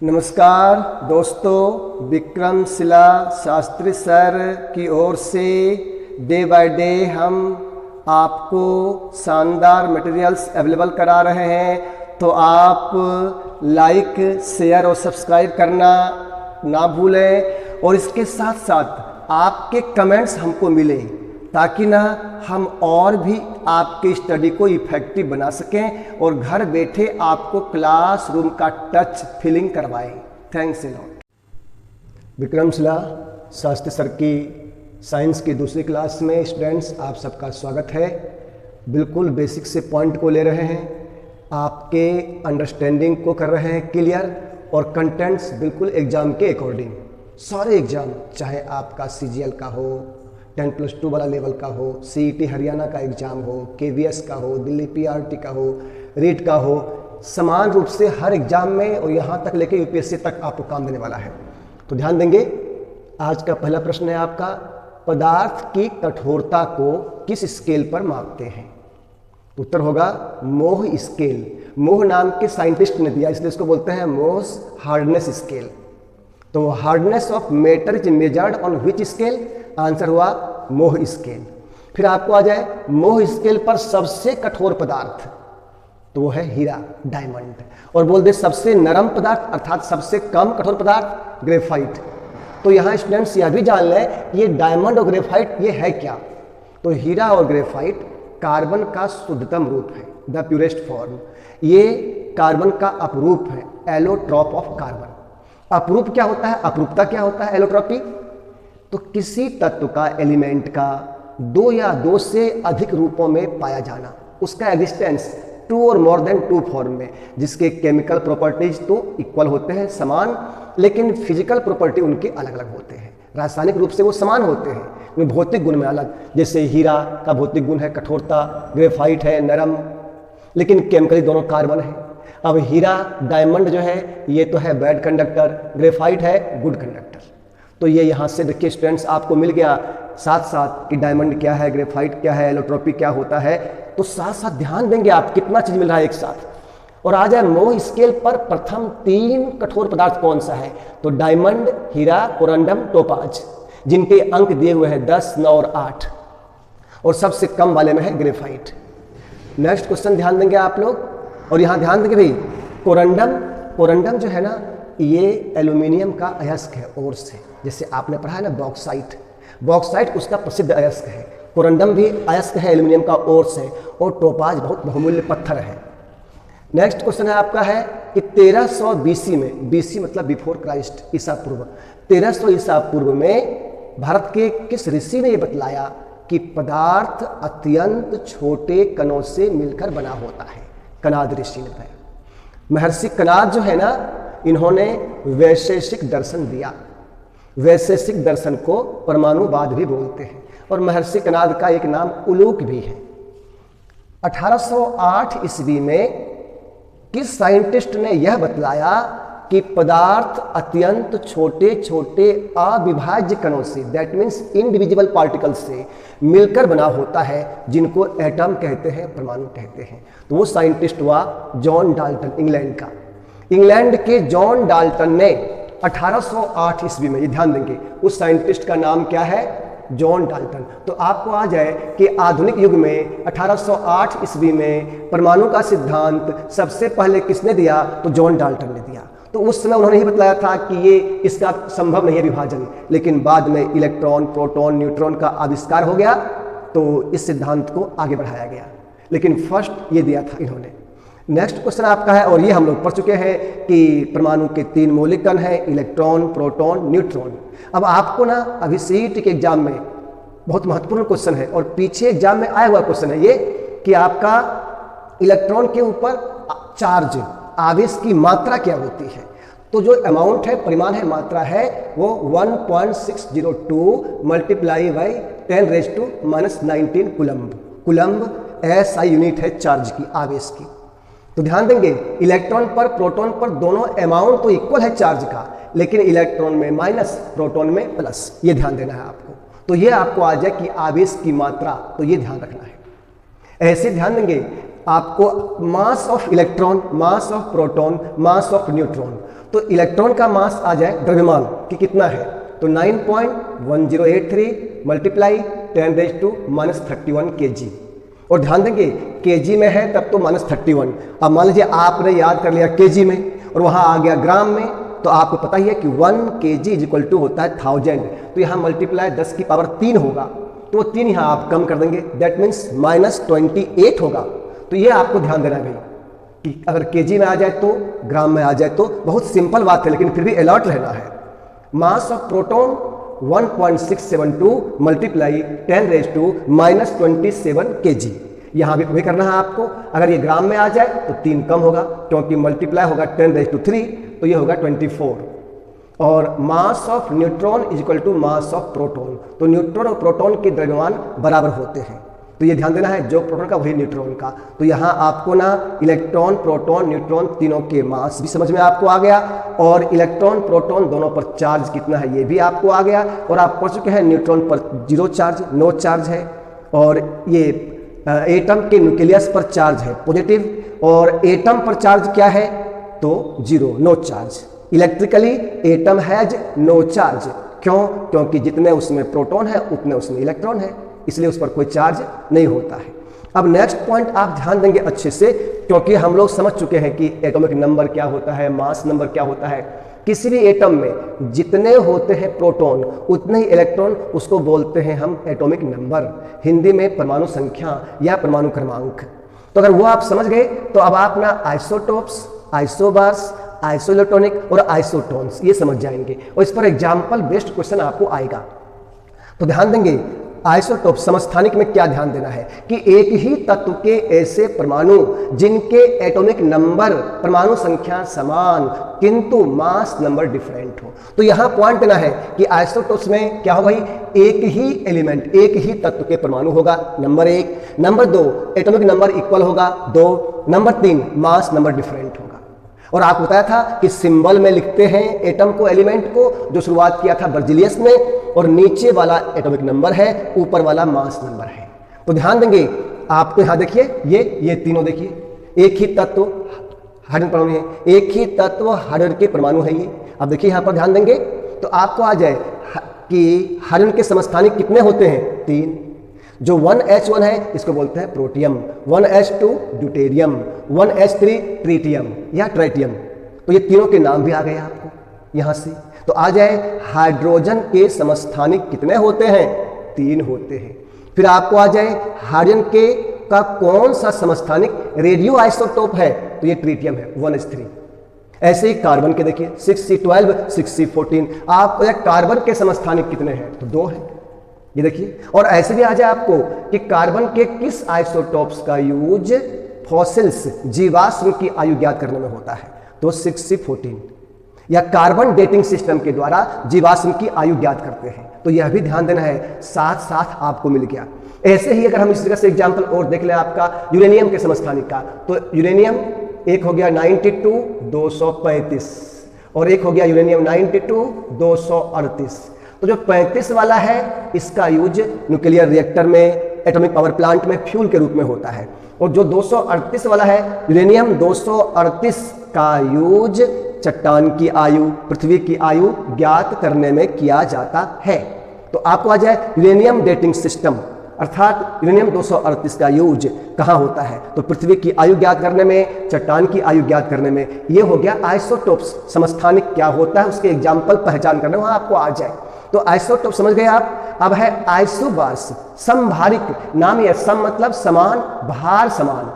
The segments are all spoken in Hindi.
नमस्कार दोस्तों, विक्रम शिला शास्त्री सर की ओर से डे बाय डे हम आपको शानदार मटेरियल्स अवेलेबल करा रहे हैं। तो आप लाइक, शेयर और सब्सक्राइब करना ना भूलें और इसके साथ साथ आपके कमेंट्स हमको मिले ताकि ना हम और भी आपके स्टडी को इफेक्टिव बना सकें और घर बैठे आपको क्लासरूम का टच फीलिंग करवाएं। Thanks a lot. Vikram Shila Shastri sir की साइंस की दूसरी क्लास में स्टूडेंट्स आप सबका स्वागत है। बिल्कुल बेसिक से पॉइंट को ले रहे हैं, आपके अंडरस्टैंडिंग को कर रहे हैं क्लियर और कंटेंट्स बिल्कुल एग्जाम के अकॉर्डिंग। सारे एग्जाम चाहे आपका CGL का हो, 10+2 वाला लेवल का हो, CET हरियाणा का एग्ज़ाम हो, KVS का हो, दिल्ली PRT का हो, रीट का हो, समान रूप से हर एग्ज़ाम में और यहाँ तक लेके UPSC तक आपको काम देने वाला है। तो ध्यान देंगे। आज का पहला प्रश्न है आपका, पदार्थ की कठोरता को किस स्केल पर मापते हैं? उत्तर होगा मोह स्केल। मोह नाम के साइंटिस्ट ने दिया, इसलिए इसको बोलते हैं मोहस हार्डनेस स्केल। तो hardness of matter is measured on which scale? Answer हुआ मोह स्केल। फिर आपको आ जाए मोह स्केल पर सबसे कठोर पदार्थ, तो वो है हीरा, डायमंड। और बोल दे सबसे नरम पदार्थ अर्थात सबसे कम कठोर पदार्थ ग्रेफाइट। तो यहाँ स्टूडेंट्स यह भी जान लें ये डायमंड और ग्रेफाइट ये है क्या। तो हीरा और ग्रेफाइट कार्बन का शुद्धतम रूप है, द प्यूरेस्ट फॉर्म। ये कार्बन का अपरूप है, एलोट्रॉप ऑफ कार्बन। अपरूप क्या होता है, अपरूपता क्या होता है, एलोट्रॉपी? तो किसी तत्व का, एलिमेंट का दो या दो से अधिक रूपों में पाया जाना, उसका एग्जिस्टेंस 2 और मोर देन 2 फॉर्म में, जिसके केमिकल प्रॉपर्टीज तो इक्वल होते हैं, समान, लेकिन फिजिकल प्रॉपर्टी उनके अलग अलग होते हैं। रासायनिक रूप से वो समान होते हैं, उनमें भौतिक गुण में अलग। जैसे हीरा का भौतिक गुण है कठोरता, ग्रेफाइट है नरम, लेकिन केमिकली दोनों कार्बन है। अब हीरा, डायमंड जो है ये तो है बैड कंडक्टर, ग्रेफाइट है गुड कंडक्टर। तो ये यहाँ से देखिए स्टूडेंट्स आपको मिल गया साथ साथ कि डायमंड क्या है, ग्रेफाइट क्या है, एलोट्रॉपी क्या होता है। तो साथ साथ ध्यान देंगे आप, कितना चीज मिल रहा है एक साथ। और आ जाए मोह स्केल पर प्रथम 3 कठोर पदार्थ कौन सा है? तो डायमंड, हीरा, कोरंडम, टोपाज, जिनके अंक दिए हुए हैं 10, 9 और 8, और सबसे कम वाले में है ग्रेफाइट। नेक्स्ट क्वेश्चन ध्यान देंगे आप लोग, और यहाँ ध्यान देंगे भाई, कोरंडम जो है ना ये एल्यूमिनियम का अयस्क है ओर से। जैसे आपने पढ़ा है ना बॉक्साइट उसका प्रसिद्ध अयस्क है, कोरंडम भी अयस्क है एल्यूमिनियम का ओर से, और टोपाज बहुत बहुमूल्य पत्थर है। नेक्स्ट क्वेश्चन है आपका है कि 1300 BC में, BC मतलब बिफोर क्राइस्ट, ईसा पूर्व, 1300 ईसा पूर्व में भारत के किस ऋषि ने यह बतलाया कि पदार्थ अत्यंत छोटे कणों से मिलकर बना होता है? कनाद ऋषि ने बताया। महर्षि कनाद जो है ना, इन्होंने वैशेषिक दर्शन दिया। वैशेषिक दर्शन को परमाणुवाद भी बोलते हैं, और महर्षि कनाद का एक नाम उलूक भी है। 1808 ईस्वी में किस साइंटिस्ट ने यह बतलाया कि पदार्थ अत्यंत छोटे छोटे अविभाज्य कणों से, दैट मीन्स इंडिविजुअल पार्टिकल से मिलकर बना होता है, जिनको एटम कहते हैं, परमाणु कहते हैं। तो वो साइंटिस्ट हुआ जॉन डाल्टन, इंग्लैंड का। इंग्लैंड के जॉन डाल्टन ने 1808 ईस्वी में, ये ध्यान देंगे, उस साइंटिस्ट का नाम क्या है? John Dalton. तो आपको आ जाए कि आधुनिक युग में 1808 ईस्वी में परमाणु का सिद्धांत सबसे पहले किसने दिया? तो जॉन डाल्टन ने दिया। तो उस समय उन्होंने ही बतलाया था कि ये इसका संभव नहीं है विभाजन, लेकिन बाद में इलेक्ट्रॉन, प्रोटॉन, न्यूट्रॉन का आविष्कार हो गया, तो इस सिद्धांत को आगे बढ़ाया गया, लेकिन फर्स्ट ये दिया था इन्होंने। नेक्स्ट क्वेश्चन आपका है, और ये हम लोग पढ़ चुके हैं कि परमाणु के 3 मौलिक कण हैं, इलेक्ट्रॉन, प्रोटॉन, न्यूट्रॉन। अब आपको ना अभी CET के एग्जाम में बहुत महत्वपूर्ण क्वेश्चन है, और पीछे एग्जाम में आया हुआ क्वेश्चन है ये कि आपका इलेक्ट्रॉन के ऊपर चार्ज, आवेश की मात्रा क्या होती है? तो जो अमाउंट है, परिमाण है, मात्रा है, वो 1.602 multiply by 10⁻⁻19 coulomb. Coulomb SI unit है चार्ज की, आवेश की। तो ध्यान देंगे इलेक्ट्रॉन पर, प्रोटॉन पर दोनों अमाउंट तो इक्वल है चार्ज का, लेकिन इलेक्ट्रॉन में माइनस, प्रोटॉन में प्लस, ये ध्यान देना है आपको। तो ये आपको आ जाए कि आवेश की मात्रा, तो ये ध्यान रखना है। ऐसे ध्यान देंगे आपको mass of electron, mass of proton, mass of neutron. तो इलेक्ट्रॉन का मास आ जाए द्रव्यमान कि कितना है, तो 9.1083 मल्टीप्लाई 10⁻⁻31 kg। और ध्यान देंगे kg में है तब तो -31। अब मान लीजिए आपने याद कर लिया kg में और वहां आ गया ग्राम में, तो आपको पता ही है कि 1 kg होता है 1000। तो यहाँ मल्टीप्लाई 10⁻³ होगा, तो वो 3 यहाँ आप कम कर देंगे, दैट मीन्स -28 होगा। तो ये आपको ध्यान देना है भाई कि अगर kg में आ जाए तो, ग्राम में आ जाए तो, बहुत सिंपल बात है लेकिन फिर भी अलर्ट रहना है। मास ऑफ प्रोटॉन 1.672 मल्टीप्लाई 10⁻⁻27 kg। यहाँ भी वही करना है आपको। अगर ये ग्राम में आ जाए तो 3 कम होगा क्योंकि मल्टीप्लाई होगा 10⁻3, तो ये होगा 24। और mass of neutron equal to mass of proton, तो न्यूट्रॉन और प्रोटॉन के द्रव्यमान बराबर होते हैं। तो ये ध्यान देना है, जो प्रोटॉन का वही न्यूट्रॉन का। तो यहाँ आपको ना इलेक्ट्रॉन, प्रोटॉन, न्यूट्रॉन तीनों के मास भी समझ में आपको आ गया, और इलेक्ट्रॉन प्रोटॉन दोनों पर चार्ज कितना है ये भी आपको आ गया। और आप पढ़ चुके हैं न्यूट्रॉन पर 0 चार्ज, नो चार्ज है, और ये एटम के न्यूक्लियस पर चार्ज है पॉजिटिव, और एटम पर चार्ज क्या है, तो 0, no charge. Electrically atom has no charge, क्यों, क्योंकि जितने उसमें प्रोटॉन है उतने उसमें इलेक्ट्रॉन है, इसलिए उस पर कोई चार्ज नहीं होता है। अब नेक्स्ट पॉइंट आप ध्यान देंगे अच्छे से, क्योंकि हम लोग समझ चुके हैं कि एटॉमिक नंबर क्या होता है, मास नंबर क्या होता है। किसी भी एटम में जितने होते हैं प्रोटॉन उतने ही इलेक्ट्रॉन, उसको बोलते हैं हम एटॉमिक नंबर, हिंदी में परमाणु संख्या या परमाणु क्रमांक। तो अगर वो आप समझ गए तो अब आप ना आइसोटोप्स, आइसोबार्स, आइसोइलेक्ट्रॉनिक और आइसोटोन्स ये समझ जाएंगे, और इस पर एग्जाम्पल बेस्ड क्वेश्चन आपको आएगा। तो ध्यान देंगे आइसोटोप समस्थानिक में क्या ध्यान देना है कि एक ही तत्व के ऐसे परमाणु जिनके एटॉमिक नंबर, परमाणु संख्या समान किंतु मास नंबर डिफरेंट हो। तो यहां पॉइंट देना है कि आइसोटोप्स में क्या हो भाई, एक ही एलिमेंट, एक ही तत्व के परमाणु होगा, number 1। Number 2 atomic number equal होगा 2। नंबर 3 मास नंबर डिफरेंट होगा। और आपको बताया था कि सिंबल में लिखते हैं एटम को, एलिमेंट को, जो शुरुआत किया था बर्जिलियस ने, और नीचे वाला एटॉमिक नंबर है, ऊपर वाला मास नंबर है। तो ध्यान देंगे आपको, यहां देखिए ये तीनों देखिए, एक ही तत्व हाइड्रोजन परमाणु है, एक ही तत्व हाइड्रोजन के परमाणु है ये। अब देखिए यहां पर ध्यान देंगे तो आपको आ जाए कि हाइड्रोजन के समस्थानिक कितने होते हैं, 3। जो 1H1 है इसको बोलते हैं protium, 1H2 deuterium, 1H3 tritium या ट्राइटियम। तो ये तीनों के नाम भी आ गए आपको यहां से। तो आ जाए हाइड्रोजन के समस्थानिक कितने होते हैं, 3 होते हैं। फिर आपको आ जाए हाइड्रोजन के का कौन सा समस्थानिक रेडियो आइसोटोप है, तो ये ट्रीटियम है, 1H3। ऐसे ही कार्बन के देखिए 6C12, 6C14। आप कार्बन के समस्थानिक कितने हैं, तो 2 है, ये देखिए। और ऐसे भी आ जाए आपको कि कार्बन के किस आइसोटोप्स का यूज फॉसिल्स, जीवाश्म की आयु ज्ञात करने में होता है, तो 6C14, या कार्बन डेटिंग सिस्टम के द्वारा जीवाश्म की आयु ज्ञात करते हैं। तो यह भी ध्यान देना है, साथ साथ आपको मिल गया। ऐसे ही अगर हम इस तरह से एग्जाम्पल और देख लें आपका यूरेनियम के समस्थानिक का, तो यूरेनियम एक हो गया 92 235, और एक हो गया यूरेनियम 92 238। तो जो 35 वाला है इसका यूज न्यूक्लियर रिएक्टर में, एटॉमिक पावर प्लांट में फ्यूल के रूप में होता है। और जो 238 वाला है यूरेनियम 238 का यूज चट्टान की आयु, पृथ्वी की आयु ज्ञात करने में किया जाता है। तो आपको आ जाए यूरेनियम डेटिंग सिस्टम, अर्थात यूरेनियम 238 का यूज कहाँ होता है, तो पृथ्वी की आयु ज्ञात करने में, चट्टान की आयु ज्ञात करने में। ये हो गया आइसोटोप्स समस्थानिक क्या होता है, उसके एग्जाम्पल पहचान करने वहां आपको आ जाए। तो आइसोटोप समझ गए आप। अब है आइसोबार्स, समभारिक। नाम यह सम मतलब समान, भार समान।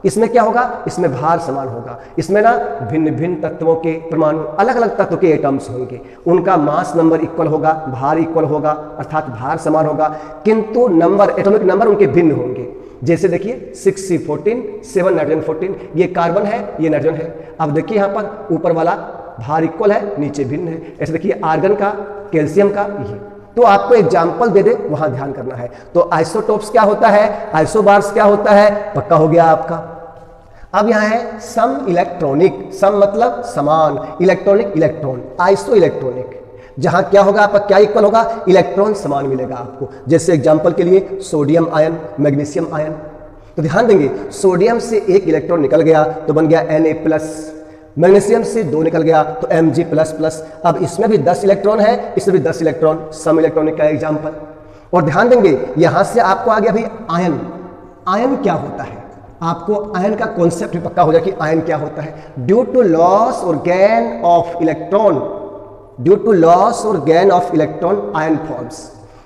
इसमें क्या होगा, इसमें भार समान होगा। इसमें ना भिन्न भिन्न तत्वों के परमाणु, अलग अलग तत्व के एटम्स होंगे, उनका मास नंबर इक्वल होगा, भार इक्वल होगा, अर्थात भार समान होगा, किंतु नंबर, एटॉमिक नंबर उनके भिन्न होंगे। जैसे देखिए 6C14, 7 नाइट्रोजन 14, ये कार्बन है, ये नाइट्रोजन है। अब देखिए यहाँ पर ऊपर वाला भार इक्वल है, नीचे भिन्न है। ऐसे देखिए आर्गन का, कैल्शियम का, ये। तो आपको एग्जाम्पल दे दे वहां ध्यान करना है। तो आइसोटोप्स क्या होता है, आइसोबार्स क्या होता है, पक्का हो गया आपका। अब यहां है सम इलेक्ट्रॉनिक, सम मतलब समान, इलेक्ट्रॉनिक इलेक्ट्रॉन, आइसो इलेक्ट्रॉनिक, जहां क्या होगा आपका, क्या इक्वल होगा, इलेक्ट्रॉन समान मिलेगा आपको। जैसे एग्जाम्पल के लिए सोडियम आयन, मैग्नीशियम आयन। तो ध्यान देंगे, सोडियम से एक इलेक्ट्रॉन निकल गया तो बन गया Na+, मैग्नीशियम से 2 निकल गया तो Mg++। अब इसमें भी 10 इलेक्ट्रॉन है, इसमें भी 10 इलेक्ट्रॉन, सम इलेक्ट्रॉनिक का एग्जाम्पल। और ध्यान देंगे यहां से आपको आ गया भाई आयन। आयन क्या होता है, आपको आयन का कॉन्सेप्ट भी पक्का हो जाए कि आयन क्या होता है। ड्यू टू लॉस और gain of electron, due to loss और gain of electron ion forms.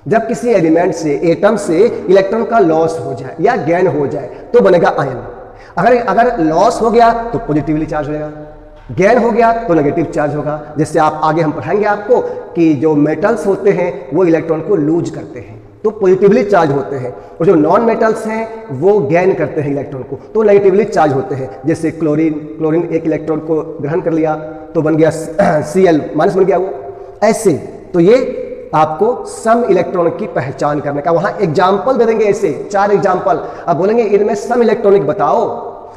जब किसी एलिमेंट से, एटम से इलेक्ट्रॉन का लॉस हो जाए या गेन हो जाए तो बनेगा आयन। अगर लॉस हो गया तो पॉजिटिवली चार्ज होगा, गेन हो गया तो नेगेटिव चार्ज होगा। जैसे आप आगे हम पढ़ाएंगे आपको कि जो मेटल्स होते हैं वो इलेक्ट्रॉन को लूज करते हैं तो पॉजिटिवली चार्ज होते हैं, और जो नॉन मेटल्स हैं वो गेन करते हैं इलेक्ट्रॉन को तो नेगेटिवली चार्ज होते हैं। जैसे क्लोरीन एक इलेक्ट्रॉन को ग्रहण कर लिया तो बन गया Cl- बन गया वो। ऐसे तो ये आपको सम इलेक्ट्रॉन की पहचान करने का, वहां एग्जाम्पल दे देंगे ऐसे 4 एग्जाम्पल। अब बोलेंगे इनमें सम इलेक्ट्रॉनिक बताओ,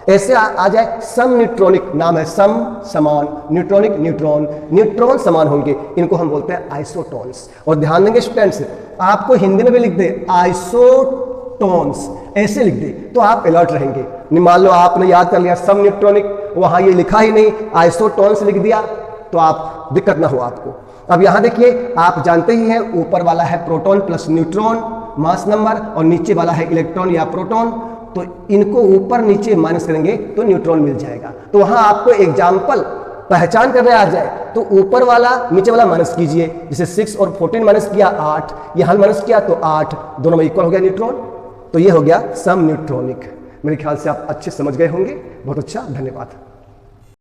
ऐसे आ जाए सम न्यूट्रॉनिक, नाम है सम समान, न्यूट्रॉनिक न्यूट्रॉन, न्यूट्रॉन समान होंगे, इनको हम बोलते हैं आइसोटॉन्स। और ध्यान देंगे स्टूडेंट्स, आपको हिंदी में भी लिख दे आइसोटॉन्स, ऐसे लिख दे तो आप अलर्ट रहेंगे। मान लो आपने याद कर लिया सम न्यूट्रॉनिक, वहां ये लिखा ही नहीं, आइसोटॉन्स लिख दिया तो आप दिक्कत ना हो आपको। अब यहां देखिए, आप जानते ही हैं ऊपर वाला है proton plus neutron mass number, और नीचे वाला है इलेक्ट्रॉन या प्रोटॉन, तो इनको ऊपर नीचे माइनस करेंगे तो न्यूट्रॉन मिल जाएगा। तो वहां आपको एग्जाम्पल पहचान करने आ जाए तो ऊपर वाला नीचे वाला माइनस कीजिए। जैसे 6 और 14 माइनस किया 8, यहां माइनस किया तो 8, दोनों में इक्वल हो गया न्यूट्रॉन। तो ये हो गया सम न्यूट्रॉनिक। मेरे ख्याल से आप अच्छे समझ गए होंगे। बहुत अच्छा, धन्यवाद।